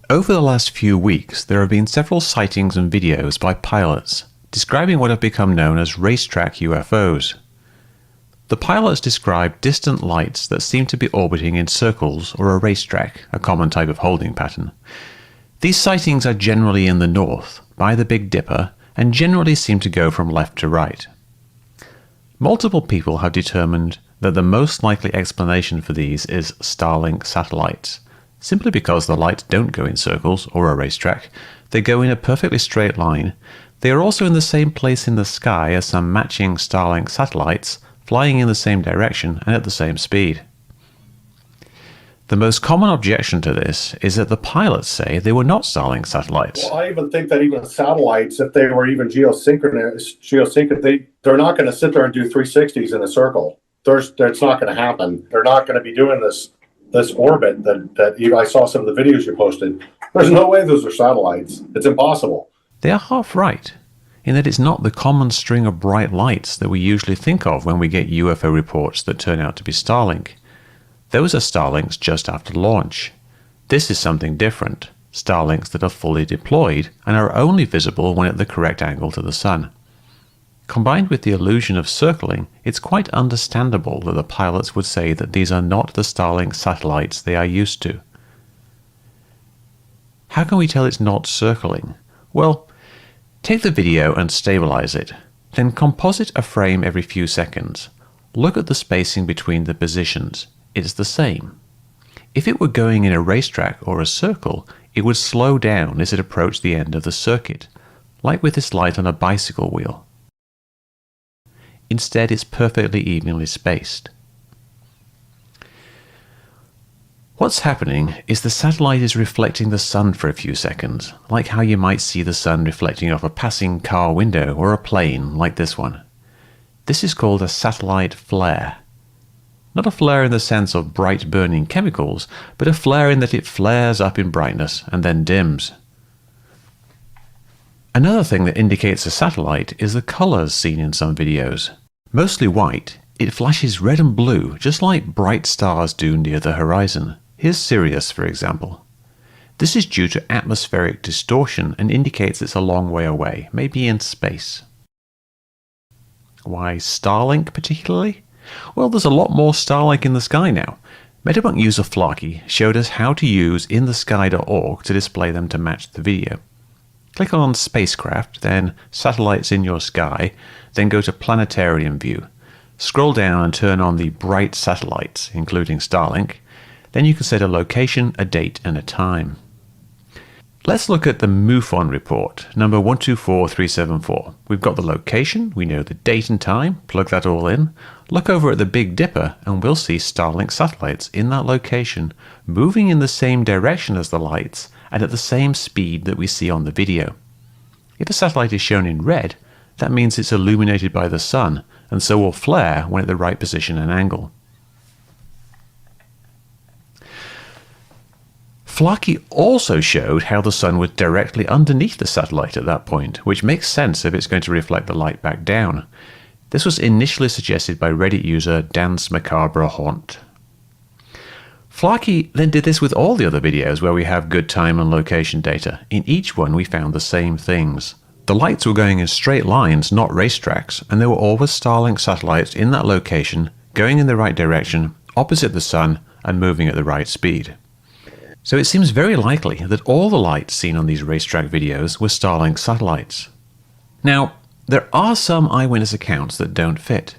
Over the last few weeks, there have been several sightings and videos by pilots describing what have become known as racetrack UFOs. The pilots describe distant lights that seem to be orbiting in circles or a racetrack, a common type of holding pattern. These sightings are generally in the north, by the Big Dipper, and generally seem to go from left to right. Multiple people have determined that the most likely explanation for these is Starlink satellites, simply because the lights don't go in circles or a racetrack. They go in a perfectly straight line. They are also in the same place in the sky as some matching Starlink satellites, flying in the same direction and at the same speed. The most common objection to this is that the pilots say they were not Starlink satellites. Well, I even think that even satellites, if they were even geosynchronous, they're not going to sit there and do 360s in a circle. That's not going to happen. They're not going to be doing this orbit that I saw some of the videos you posted. There's no way those are satellites. It's impossible. They are half right, in that it's not the common string of bright lights that we usually think of when we get UFO reports that turn out to be Starlink. Those are Starlinks just after launch. This is something different, Starlinks that are fully deployed and are only visible when at the correct angle to the sun. Combined with the illusion of circling, it's quite understandable that the pilots would say that these are not the Starlink satellites they are used to. How can we tell it's not circling? Well, take the video and stabilize it, then composite a frame every few seconds. Look at the spacing between the positions. It's the same. If it were going in a racetrack or a circle, it would slow down as it approached the end of the circuit, like with this light on a bicycle wheel. Instead, it's perfectly evenly spaced. What's happening is the satellite is reflecting the sun for a few seconds, like how you might see the sun reflecting off a passing car window or a plane like this one. This is called a satellite flare. Not a flare in the sense of bright burning chemicals, but a flare in that it flares up in brightness and then dims. Another thing that indicates a satellite is the colors seen in some videos. Mostly white, it flashes red and blue just like bright stars do near the horizon. Here's Sirius, for example. This is due to atmospheric distortion and indicates it's a long way away, maybe in space. Why Starlink particularly? Well, there's a lot more Starlink in the sky now. Metabunk user Flarky showed us how to use inthesky.org to display them to match the video. Click on Spacecraft, then Satellites in your sky, then go to Planetarium view. Scroll down and turn on the bright satellites, including Starlink. Then you can set a location, a date, and a time. Let's look at the MUFON report, number 124374. We've got the location, we know the date and time, plug that all in. Look over at the Big Dipper and we'll see Starlink satellites in that location, moving in the same direction as the lights and at the same speed that we see on the video. If a satellite is shown in red, that means it's illuminated by the sun and so will flare when at the right position and angle. Flarky also showed how the sun was directly underneath the satellite at that point, which makes sense if it's going to reflect the light back down. This was initially suggested by Reddit user Dance Macabre Haunt. Flarky then did this with all the other videos where we have good time and location data. In each one we found the same things. The lights were going in straight lines, not racetracks, and there were always Starlink satellites in that location, going in the right direction, opposite the sun, and moving at the right speed. So it seems very likely that all the lights seen on these racetrack videos were Starlink satellites. Now, there are some eyewitness accounts that don't fit,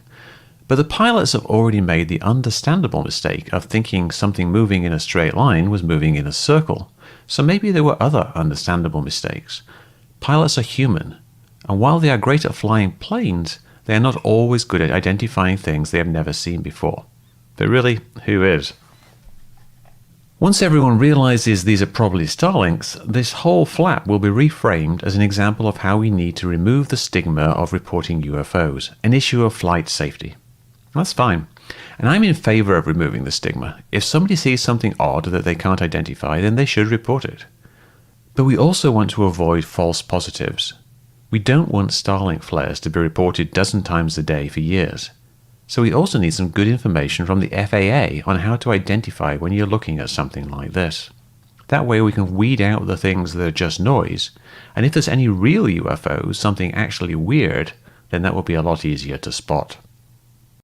but the pilots have already made the understandable mistake of thinking something moving in a straight line was moving in a circle, so maybe there were other understandable mistakes. Pilots are human, and while they are great at flying planes, they are not always good at identifying things they have never seen before. But really, who is? Once everyone realizes these are probably Starlinks, this whole flap will be reframed as an example of how we need to remove the stigma of reporting UFOs, an issue of flight safety. That's fine, and I'm in favor of removing the stigma. If somebody sees something odd that they can't identify, then they should report it. But we also want to avoid false positives. We don't want Starlink flares to be reported dozen times a day for years. So we also need some good information from the FAA on how to identify when you're looking at something like this. That way we can weed out the things that are just noise, and if there's any real UFOs, something actually weird, then that will be a lot easier to spot.